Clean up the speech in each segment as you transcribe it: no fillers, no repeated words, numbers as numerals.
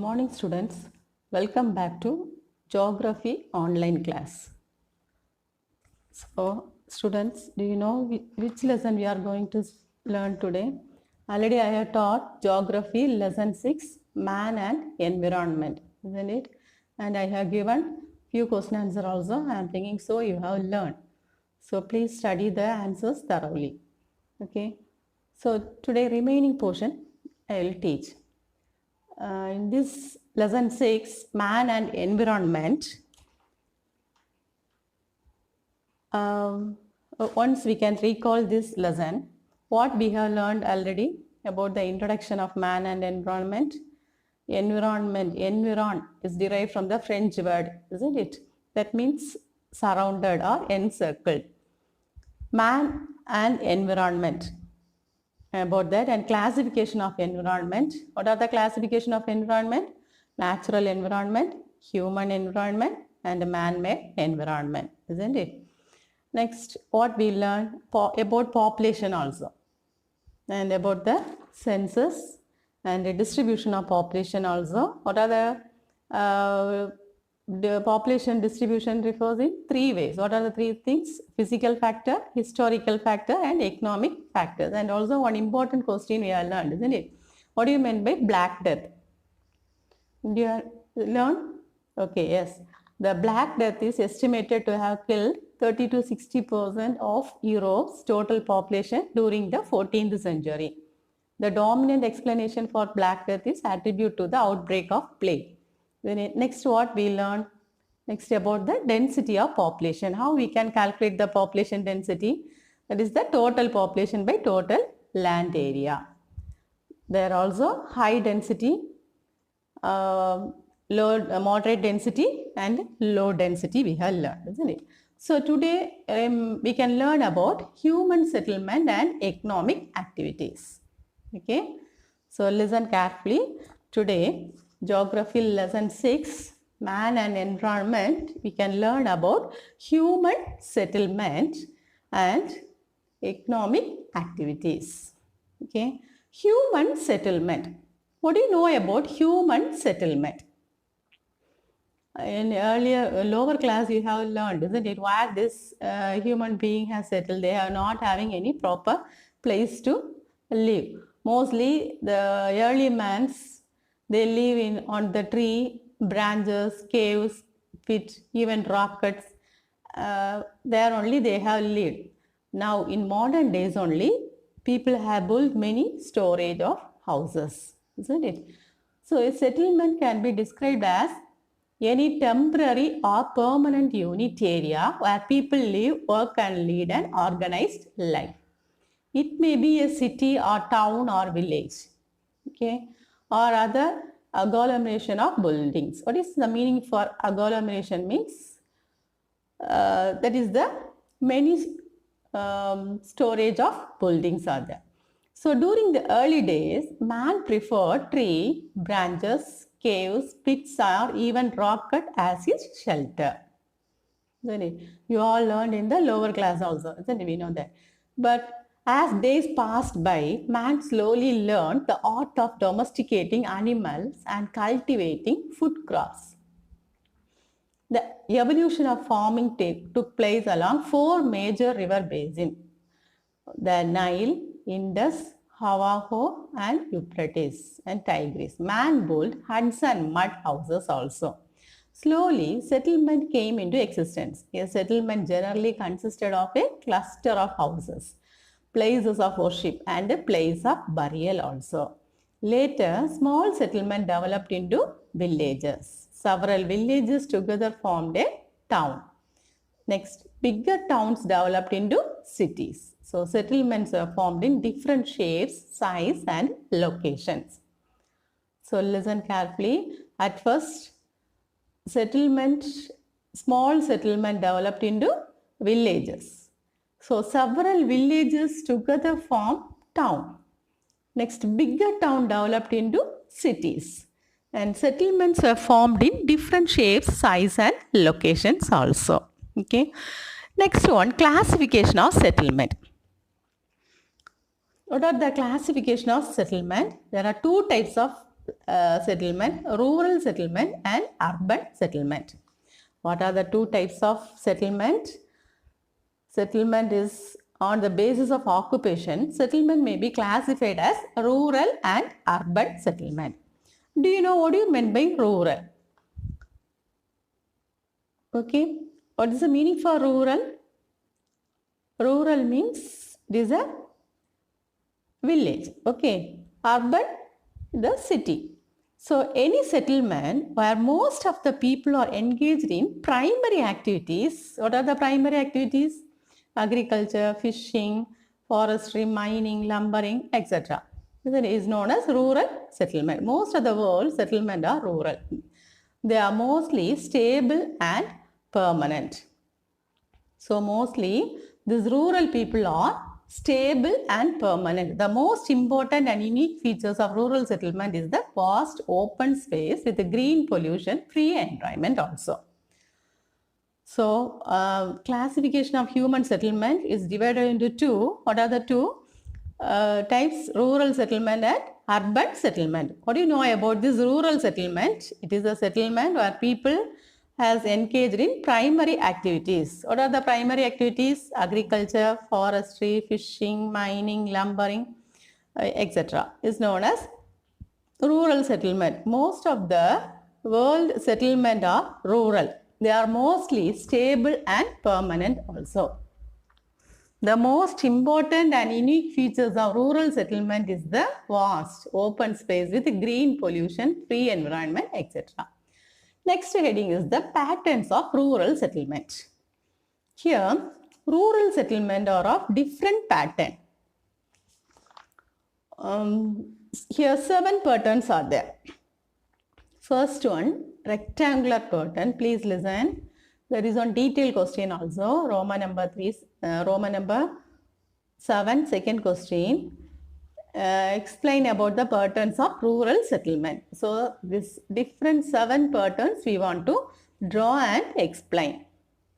morning, students. Welcome back to Geography online class. So, students, do you know which lesson we are going to learn today? Already I have taught Geography lesson 6, Man and Environment, isn't it? And I have given few question answer also. I am thinking so you have learned. So, please study the answers thoroughly. Okay. So, today remaining portion I will teach. In this lesson 6, Man and Environment, once we can recall this lesson, what we have learned already about the introduction of man and environment. Environ is derived from the French word, isn't it? That means surrounded or encircled. Man and environment. About that, and classification of environment. What are the classification of environment? Natural environment, human environment, and man-made environment, isn't it? Next, what we learn about population also, and about the census and the distribution of population also. What are the population distribution refers in three ways. What are the three things? Physical factor, historical factor, and economic factors. And also one important question we have learned, isn't it? What do you mean by Black Death? Do you learn? Okay, yes. The Black Death is estimated to have killed 30 to 60% of Europe's total population during the 14th century. The dominant explanation for Black Death is attributed to the outbreak of plague. Next, what we learn? Next, about the density of population. How we can calculate the population density? That is the total population by total land area. There are also high density, moderate density, and low density we have learned, isn't it? So today we can learn about human settlement and economic activities. Okay. So listen carefully. Today, Geography lesson 6, Man and Environment, we can learn about human settlement and economic activities. Okay. Human settlement. What do you know about human settlement? In earlier lower class you have learned, isn't it? Where this human being has settled, they are not having any proper place to live. Mostly the early mans, they live on the tree, branches, caves, pit, even rockets. There only they have lived. Now in modern days only, people have built many storage of houses, isn't it? So a settlement can be described as any temporary or permanent unit area where people live, work, and lead an organized life. It may be a city or town or village, okay, or other agglomeration of buildings. What is the meaning for agglomeration? Means that is the many storage of buildings are there. So during the early days, man preferred tree, branches, caves, pits, or even rock cut as his shelter. Isn't it? You all learned in the lower class also, isn't it? We know that. But as days passed by, man slowly learned the art of domesticating animals and cultivating food crops. The evolution of farming took place along four major river basins: the Nile, Indus, Havaho, and Euphrates and Tigris. Man built huts and mud houses also. Slowly, settlement came into existence. A settlement generally consisted of a cluster of houses, places of worship, and a place of burial also. Later, small settlement developed into villages. Several villages together formed a town. Next, bigger towns developed into cities. So, settlements are formed in different shapes, size, and locations. So, listen carefully. At first, small settlement developed into villages. So, several villages together form town. Next, bigger town developed into cities. And settlements were formed in different shapes, size, and locations also. Okay. Next one, classification of settlement. What are the classification of settlement? There are two types of settlement: rural settlement and urban settlement. What are the two types of settlement? Settlement is on the basis of occupation. Settlement may be classified as rural and urban settlement. Do you know what do you mean by rural? Okay. What is the meaning for rural? Rural means it is a village. Okay. Urban, the city. So any settlement where most of the people are engaged in primary activities. What are the primary activities? Agriculture, fishing, forestry, mining, lumbering, etc. This is known as rural settlement. Most of the world settlement are rural. They are mostly stable and permanent. So mostly these rural people are stable and permanent. The most important and unique features of rural settlement is the vast open space with a green pollution free environment also. So classification of human settlement is divided into two. What are the two types? Rural settlement and urban settlement. What do you know about this rural settlement? It is a settlement where people has engaged in primary activities. What are the primary activities? Agriculture, forestry, fishing, mining, lumbering, etc. is known as rural settlement. Most of the world settlement are rural. They are mostly stable and permanent also. The most important and unique features of rural settlement is the vast open space with green pollution, free environment, etc. Next heading is the patterns of rural settlement. Here, rural settlement are of different pattern. Here 7 patterns are there. First one, rectangular pattern. Please listen. There is one detailed question also. Roman number 7, second question. Explain about the patterns of rural settlement. So, this different 7 patterns we want to draw and explain.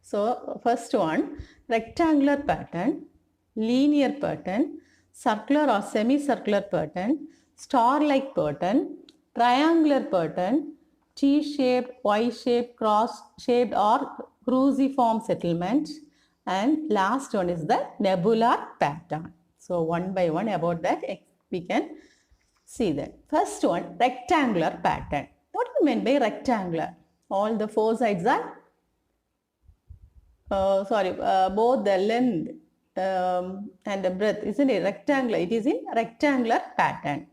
So, first one, rectangular pattern, linear pattern, circular or semicircular pattern, star-like pattern, triangular pattern, T-shaped, Y-shaped, cross-shaped or cruciform settlement, and last one is the nebular pattern. So, one by one about that we can see that. First one, rectangular pattern. What do you mean by rectangular? All the 4 sides are, both the length and the breadth, isn't it? Rectangular. It is in rectangular pattern.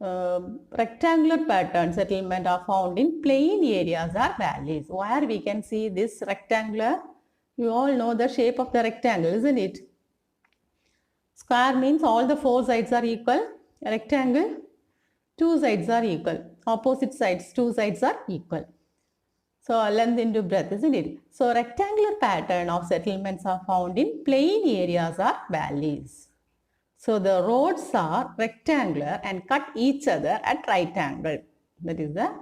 Rectangular pattern settlement are found in plain areas or valleys. Where we can see this rectangular, you all know the shape of the rectangle, isn't it? Square means all the 4 sides are equal. Rectangle, 2 sides are equal. Opposite sides, 2 sides are equal. So, length into breadth, isn't it? So, rectangular pattern of settlements are found in plain areas or valleys. So, the roads are rectangular and cut each other at right angle. That is the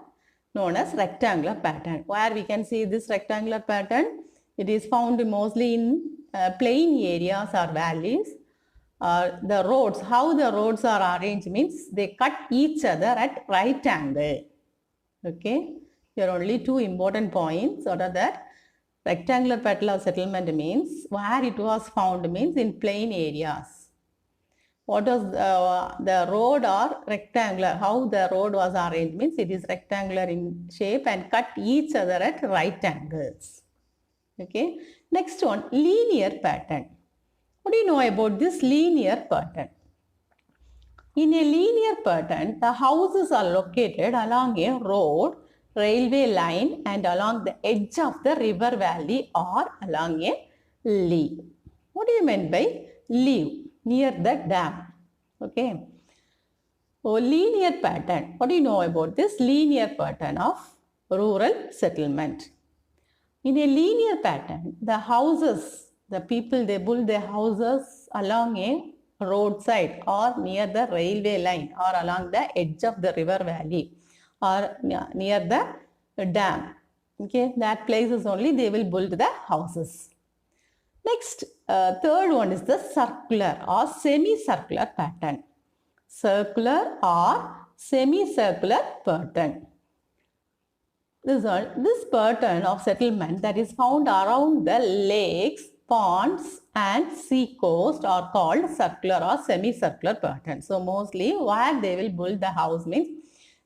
known as rectangular pattern. Where we can see this rectangular pattern, it is found mostly in plain areas or valleys. The roads, how the roads are arranged means they cut each other at right angle. Okay. Here are only 2 important points. What are that? Rectangular pattern of settlement means where it was found means in plain areas. What was the road or rectangular? How the road was arranged means it is rectangular in shape and cut each other at right angles. Okay. Next one, linear pattern. What do you know about this linear pattern? In a linear pattern, the houses are located along a road, railway line and along the edge of the river valley or along a lea. What do you mean by lea? Near the dam. Okay. So, linear pattern. What do you know about this linear pattern of rural settlement? In a linear pattern, the houses, the people, they build their houses along a roadside or near the railway line or along the edge of the river valley or near the dam. Okay, that places only they will build the houses. Next, third one is the circular or semicircular pattern. circular or semicircular pattern. This pattern of settlement that is found around the lakes, ponds and sea coast are called circular or semicircular pattern. So mostly where they will build the house means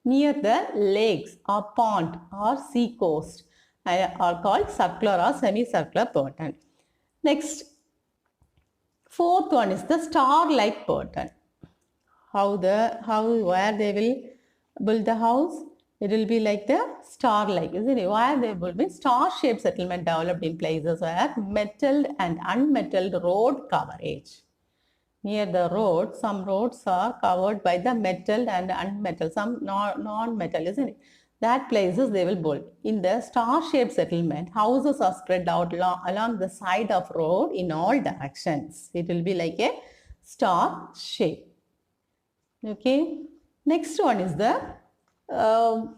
near the lakes or pond or sea coast are called circular or semicircular pattern. Next, fourth one is the star-like pattern. Where they will build the house? It will be like the star-like, isn't it? Where they will be star-shaped settlement developed in places where metalled and unmetalled road coverage. Near the road, some roads are covered by the metal and unmetal, some non-metal, isn't it? That places they will build. In the star-shaped settlement, houses are spread out along the side of road in all directions. It will be like a star shape. Okay. Next one is the, so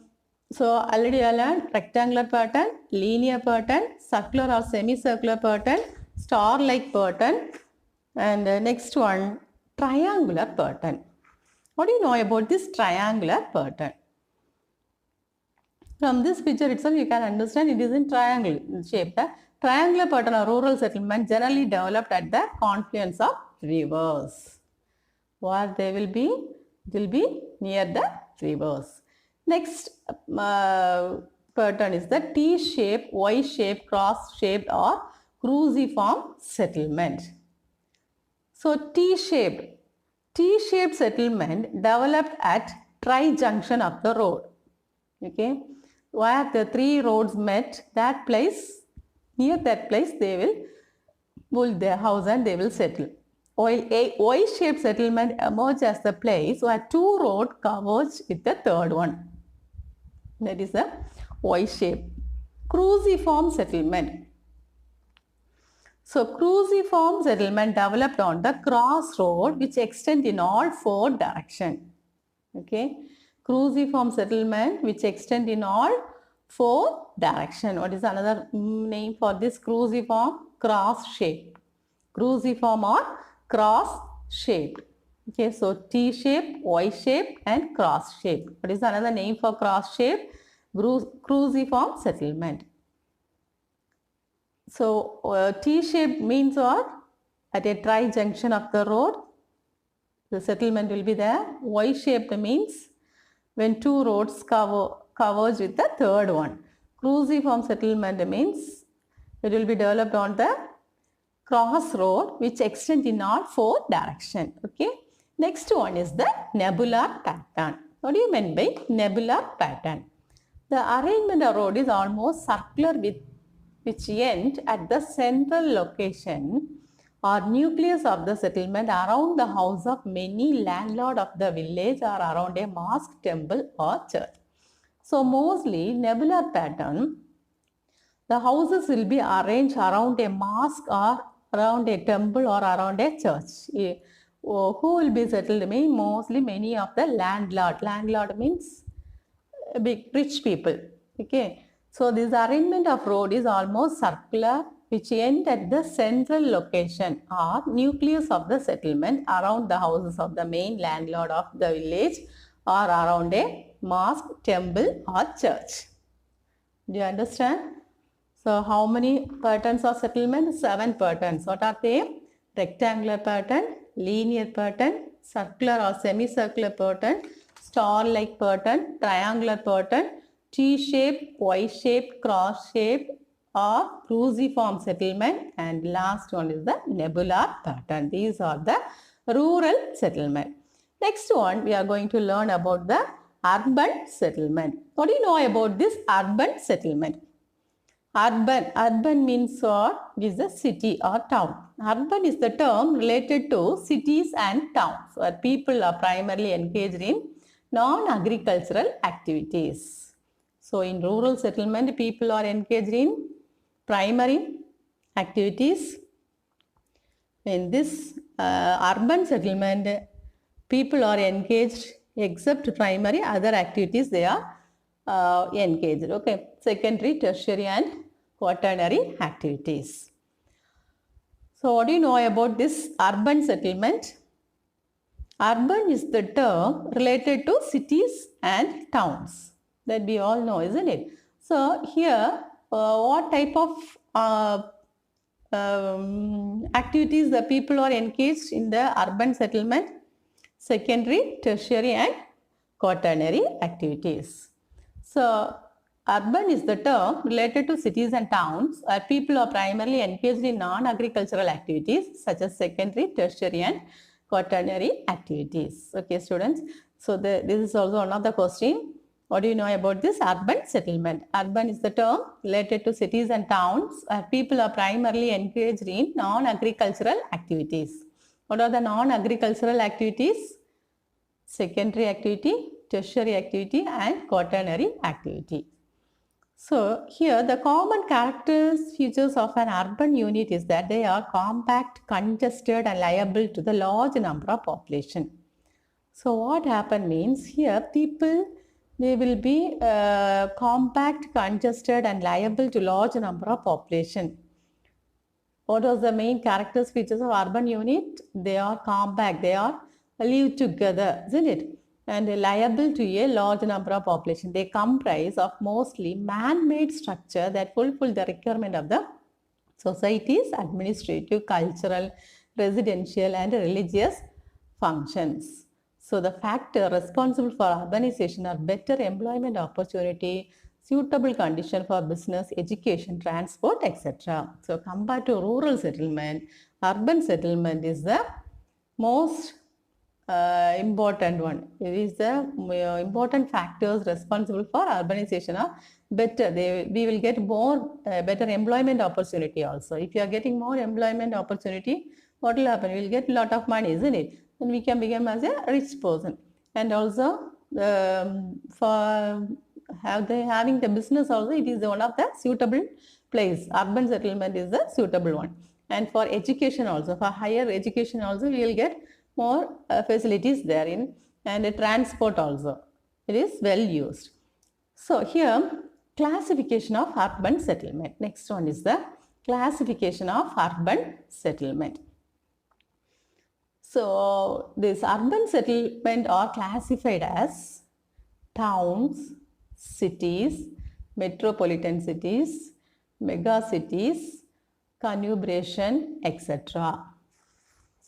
already I learned rectangular pattern, linear pattern, circular or semicircular pattern, star-like pattern. And next one, triangular pattern. What do you know about this triangular pattern? From this picture itself, you can understand it is in triangle shape. The triangular pattern of rural settlement generally developed at the confluence of rivers. Where they will be? It will be near the rivers. Next pattern is the T-shaped, Y-shaped, cross-shaped or cruciform settlement. So T-shaped settlement developed at tri-junction of the road. Okay, where the three roads met, that place, near that place they will build their house and they will settle. While a Y-shaped settlement emerged as the place where two roads converge with the third one. That is a Y-shape. Cruciform settlement. So cruciform settlement developed on the crossroad which extend in all four directions. Okay. Cruciform settlement which extend in all four directions. What is another name for this cruciform? Cross shape. Cruciform or cross shaped. Okay, so T shape, Y shape and cross shape. What is another name for cross shape? Cruciform settlement. So T shape means what? At a tri-junction of the road, the settlement will be there. Y shaped means when two roads converge with the third one. Cruciform settlement means it will be developed on the crossroad which extend in all four directions. Okay. Next one is the nebular pattern. What do you mean by nebular pattern? The arrangement of road is almost circular with which end at the central location or nucleus of the settlement around the house of many landlord of the village or around a mosque, temple or church. So mostly nebular pattern, the houses will be arranged around a mosque or around a temple or around a church. Who will be settled? Mostly many of the landlord. Landlord means big rich people. Okay. So this arrangement of road is almost circular which end at the central location or nucleus of the settlement around the houses of the main landlord of the village or around a mosque, temple or church. Do you understand? So how many patterns of settlement? 7 patterns. What are they? Rectangular pattern, linear pattern, circular or semicircular pattern, star-like pattern, triangular pattern, T-shaped, Y-shaped, cross-shaped or cruciform settlement, and last one is the nebular pattern. These are the rural settlement. Next one, we are going to learn about the urban settlement. What do you know about this urban settlement? Urban means what? It is a city or town. Urban is the term related to cities and towns where people are primarily engaged in non-agricultural activities. So in rural settlement, people are engaged in primary activities. In this urban settlement, people are engaged except primary, other activities they are engaged. Okay, secondary, tertiary and quaternary activities. So what do you know about this urban settlement? Urban is the term related to cities and towns. That we all know, isn't it? So here, what type of activities the people are engaged in the urban settlement? Secondary, tertiary and quaternary activities. So, urban is the term related to cities and towns where people are primarily engaged in non-agricultural activities such as secondary, tertiary and quaternary activities. Okay, students. So, this is also another question. What do you know about this urban settlement? Urban is the term related to cities and towns where people are primarily engaged in non-agricultural activities. What are the non-agricultural activities? Secondary activity, tertiary activity and quaternary activity. So here the common characters, features of an urban unit is that they are compact, congested and liable to the large number of population. So what happen means here people, they will be compact, congested and liable to large number of population. What are the main characters, features of urban unit? They are compact, they are live together, isn't it? And liable to a large number of population. They comprise of mostly man-made structure that fulfill the requirement of the society's administrative, cultural, residential and religious functions. So the factor responsible for urbanization are better employment opportunity, suitable condition for business, education, transport, etc. So compared to rural settlement, urban settlement is the most important one. It is the important factors responsible for urbanization are better. We will get more better employment opportunity also. If you are getting more employment opportunity, what will happen? We will get a lot of money, isn't it? Then we can become as a rich person. And also for having the business also, it is one of the suitable place. Urban settlement is the suitable one. And for education also, for higher education also, we will get more facilities therein, and transport also. It is well used. So here, classification of urban settlement. Next one is the classification of urban settlement. So this urban settlement are classified as towns, cities, metropolitan cities, mega cities, conurbation, etc.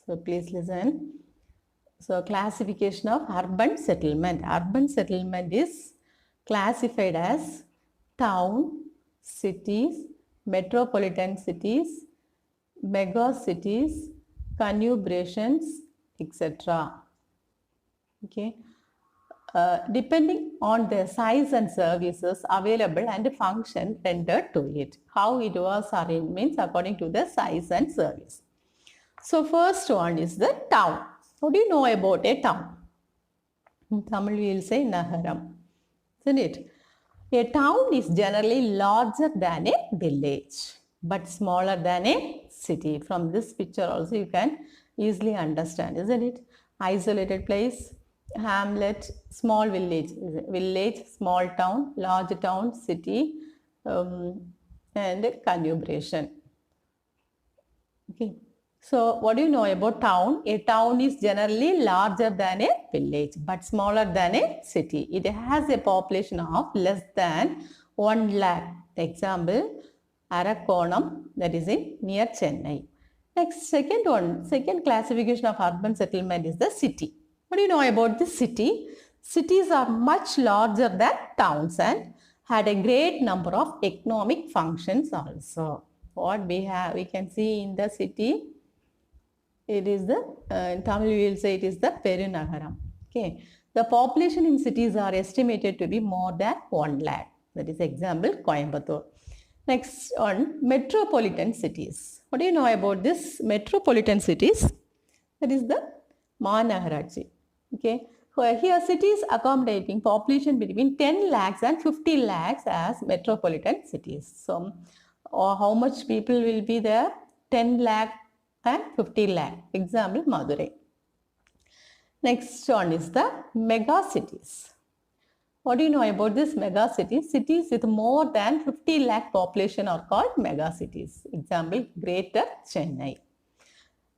So please listen. So classification of urban settlement. Urban settlement is classified as town, cities, metropolitan cities, mega cities, conurbations, etc. Okay. Depending on the size and services available and function rendered to it. How it was arranged means according to the size and service. So first one is the town. What do you know about a town? In Tamil we will say Nagaram. Isn't it? A town is generally larger than a village but smaller than a city. From this picture also you can easily understand, isn't it? Isolated place, hamlet, small village, small town, large town, city, and conurbation. Okay. So what do you know about town? A town is generally larger than a village but smaller than a city. It has a population of less than 1 lakh. Example, Arakonam, that is in near Chennai. Next, second classification of urban settlement is the city. What do you know about the city? Cities are much larger than towns and had a great number of economic functions also. What we can see in the city, it is the, in Tamil we will say it is the Perunagaram. Okay. The population in cities are estimated to be more than 1 lakh. That is example Coimbatore. Next on metropolitan cities. What do you know about this metropolitan cities? That is the Mahanagarachi. Okay. Here cities accommodating population between 10 lakhs and 50 lakhs as metropolitan cities. So how much people will be there? 10 lakh and 50 lakh. Example Madurai. Next one is the mega cities. What do you know about this mega cities? Cities with more than 50 lakh population are called mega cities. Example Greater Chennai.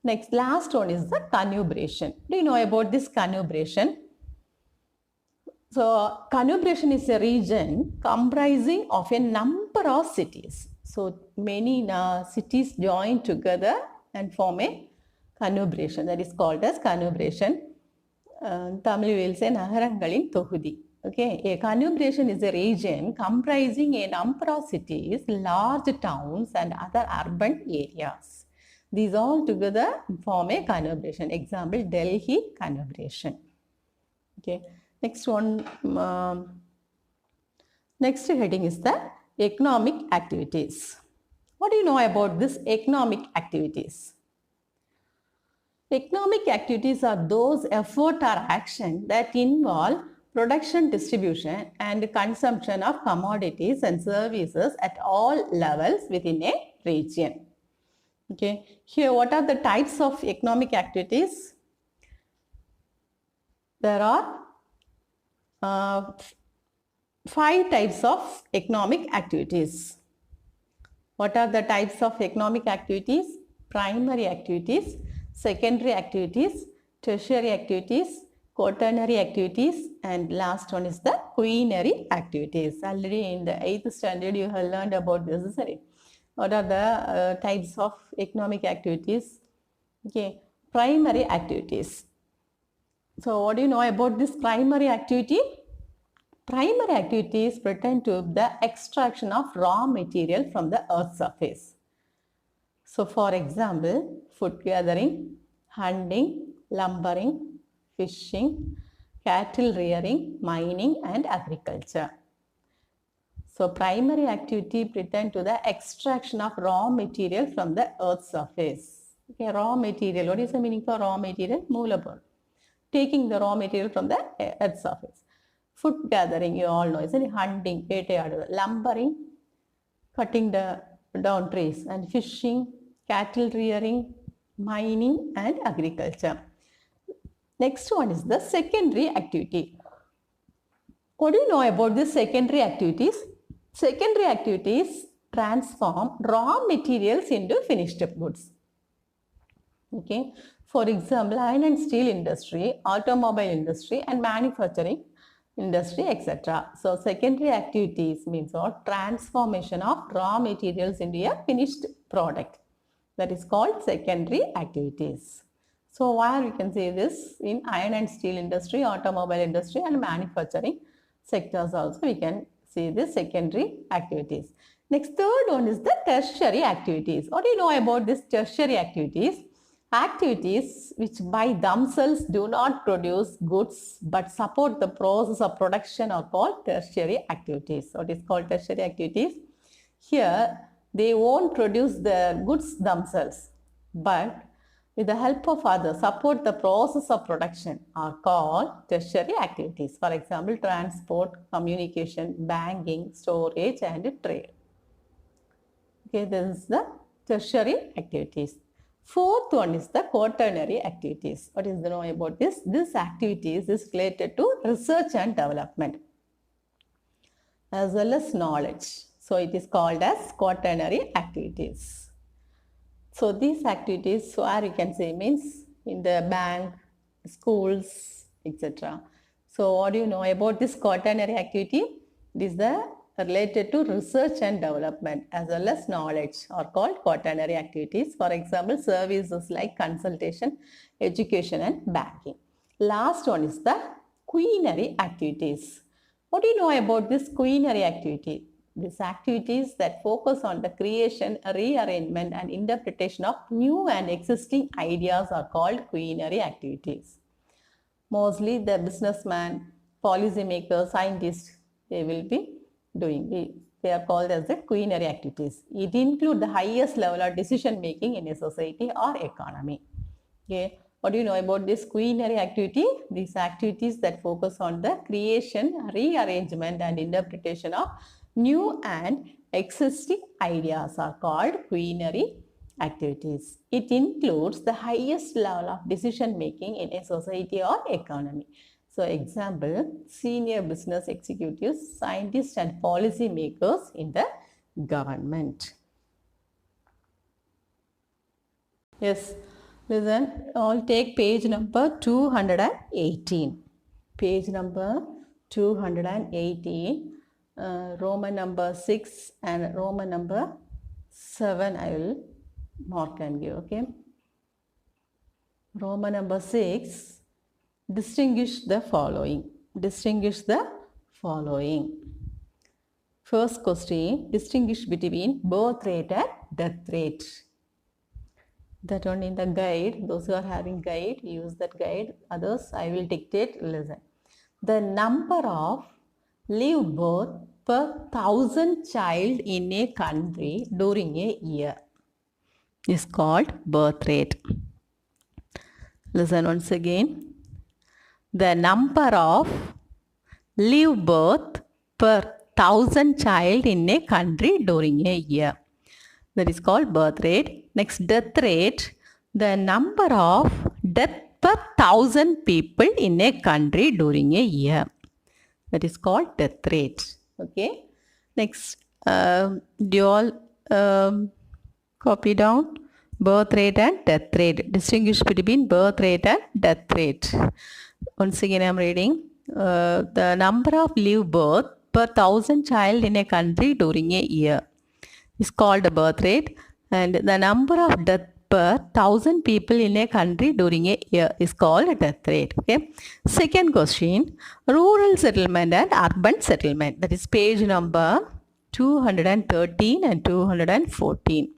Next, last one is the conurbation. Do you know about this conurbation? So, conurbation is a region comprising of a number of cities. So, many cities join together and form a conurbation. That is called as conurbation. Tamil will say Naharangalin Tohudi. Okay, a conurbation is a region comprising a number of cities, large towns, and other urban areas. These all together form a conurbation. Example, Delhi conurbation. Okay, next one. Next heading is the economic activities. What do you know about this economic activities? Economic activities are those effort or action that involve production, distribution, and consumption of commodities and services at all levels within a region. Okay, here what are the types of economic activities? There are 5 types of economic activities. What are the types of economic activities? Primary activities, secondary activities, tertiary activities, quaternary activities, and last one is the quaternary activities. Already in the 8th standard you have learned about this, isn't it? What are the types of economic activities? Okay, primary activities. So what do you know about this primary activity? Primary activities pertain to the extraction of raw material from the earth's surface. So for example, food gathering, hunting, lumbering, fishing, cattle rearing, mining and agriculture. So primary activity pertain to the extraction of raw material from the earth's surface. Okay, raw material. What is the meaning for raw material? Moolapur. Taking the raw material from the earth's surface. Food gathering, you all know, isn't it? Hunting, lumbering, cutting down trees, and fishing, cattle rearing, mining and agriculture. Next one is the secondary activity. What do you know about the secondary activities? Secondary activities transform raw materials into finished goods. Okay. For example, iron and steel industry, automobile industry and manufacturing industry, etc. So, secondary activities means what? Transformation of raw materials into a finished product. That is called secondary activities. So, where we can see this in iron and steel industry, automobile industry and manufacturing sectors also we can see the secondary activities. Next, third one is the tertiary activities. What do you know about this tertiary activities? Activities which by themselves do not produce goods but support the process of production are called tertiary activities. What is called tertiary activities? Here, they won't produce the goods themselves, but with the help of others, support the process of production are called tertiary activities. For example, transport, communication, banking, storage and trade. Okay, this is the tertiary activities. Fourth one is the quaternary activities. What is the know about this? This activities is related to research and development as well as knowledge. So it is called as quaternary activities. So these activities, where you can say means in the bank, schools, etc. So what do you know about this quaternary activity? It is the related to research and development as well as knowledge are called quaternary activities. For example, services like consultation, education and banking. Last one is the quaternary activities. What do you know about this quaternary activity? These activities that focus on the creation, rearrangement and interpretation of new and existing ideas are called quaternary activities. Mostly the businessman, policymakers, scientists, they will be doing. They are called as the quaternary activities. It includes the highest level of decision making in a society or economy. Okay. What do you know about this quaternary activity? These activities that focus on the creation, rearrangement and interpretation of new and existing ideas are called quaternary activities. It includes the highest level of decision making in a society or economy. So, example, senior business executives, scientists and policy makers in the government. Yes, Listen, all take page number 218. Page number 218. Roman number 6 and Roman number 7 I will mark and give. Okay. Roman number 6. Distinguish the following. Distinguish the following. First question, distinguish between birth rate and death rate. That one in the guide. Those who are having guide, use that guide. Others, I will dictate. Listen. The number of live birth per 1,000 child in a country during a year is called birth rate. Listen once again. The number of live birth per 1,000 child in a country during a year. That is called birth rate. Next, death rate. The number of death per 1,000 people in a country during a year. That is called death rate. Okay. Next, do you all copy down? Birth rate and death rate. Distinguish between birth rate and death rate. Once again, I am reading. The number of live birth per 1,000 child in a country during a year is called a birth rate, and the number of death per 1,000 people in a country during a year is called a death rate. Okay. Second question, rural settlement and urban settlement. That is page number 213 and 214.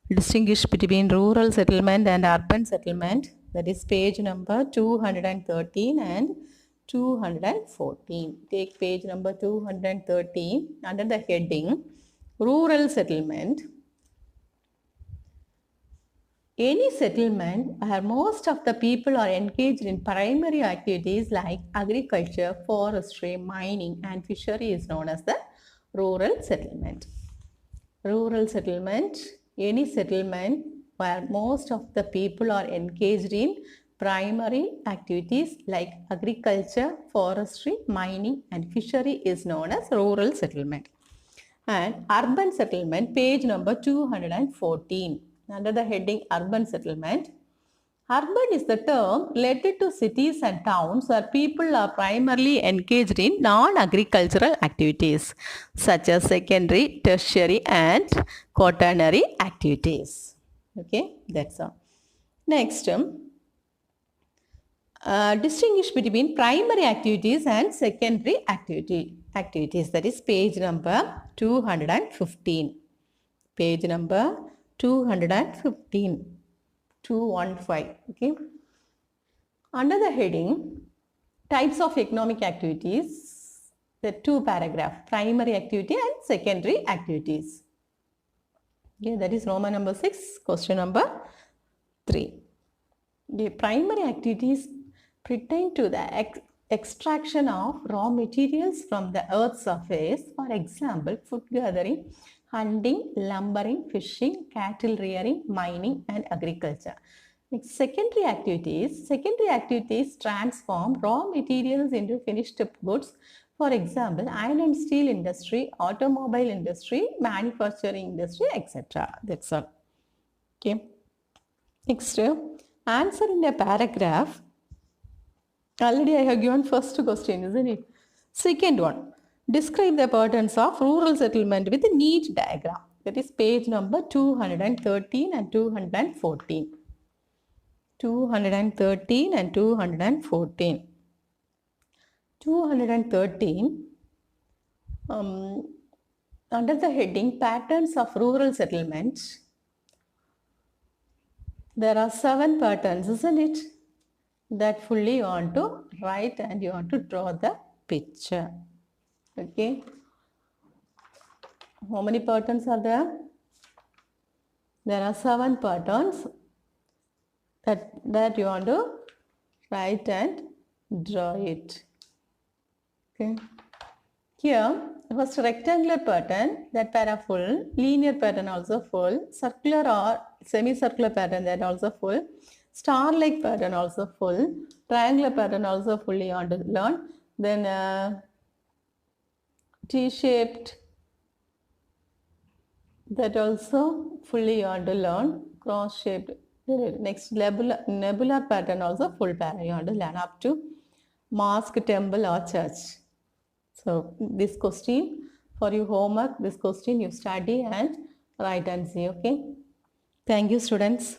Distinguish between rural settlement and urban settlement. That is page number 213 and 214. Take page number 213 under the heading rural settlement. Any settlement where most of the people are engaged in primary activities like agriculture, forestry, mining and fishery is known as the rural settlement. Rural settlement, any settlement where most of the people are engaged in primary activities like agriculture, forestry, mining and fishery is known as rural settlement. And urban settlement, page number 214. Under the heading urban settlement. Urban is the term related to cities and towns where people are primarily engaged in non-agricultural activities such as secondary, tertiary and quaternary activities. Okay, that's all. Next, distinguish between primary activities and secondary activities. That is page number 215. Page number 215. 215. Okay. Under the heading types of economic activities, the two paragraphs, primary activity and secondary activities. Okay, that is Roman number 6, question number 3. The primary activities pertain to the extraction of raw materials from the earth's surface, for example, food gathering, hunting, lumbering, fishing, cattle rearing, mining and agriculture. Next, secondary activities transform raw materials into finished goods, for example, iron and steel industry, automobile industry, manufacturing industry, etc. That's all. Okay. Next, answer in a paragraph. Already I have given first question, isn't it? Second one, describe the patterns of rural settlement with a neat diagram. That is page number 213 and 214. 213 and 214. 213, under the heading patterns of rural settlement, there are 7 patterns, isn't it? That fully you want to write and you want to draw the picture. Okay. How many patterns are there? There are 7 patterns that you want to write and draw it. Okay. Here, first rectangular pattern, that para full, linear pattern also full, circular or semicircular pattern that also full, star-like pattern also full, triangular pattern also fully you want to learn, then T-shaped, that also fully you want to learn, cross-shaped Next, nebular pattern also full pattern. You have to learn up to mosque, temple or church. So this question for your homework, this question you study and write and see. Okay. Thank you, students.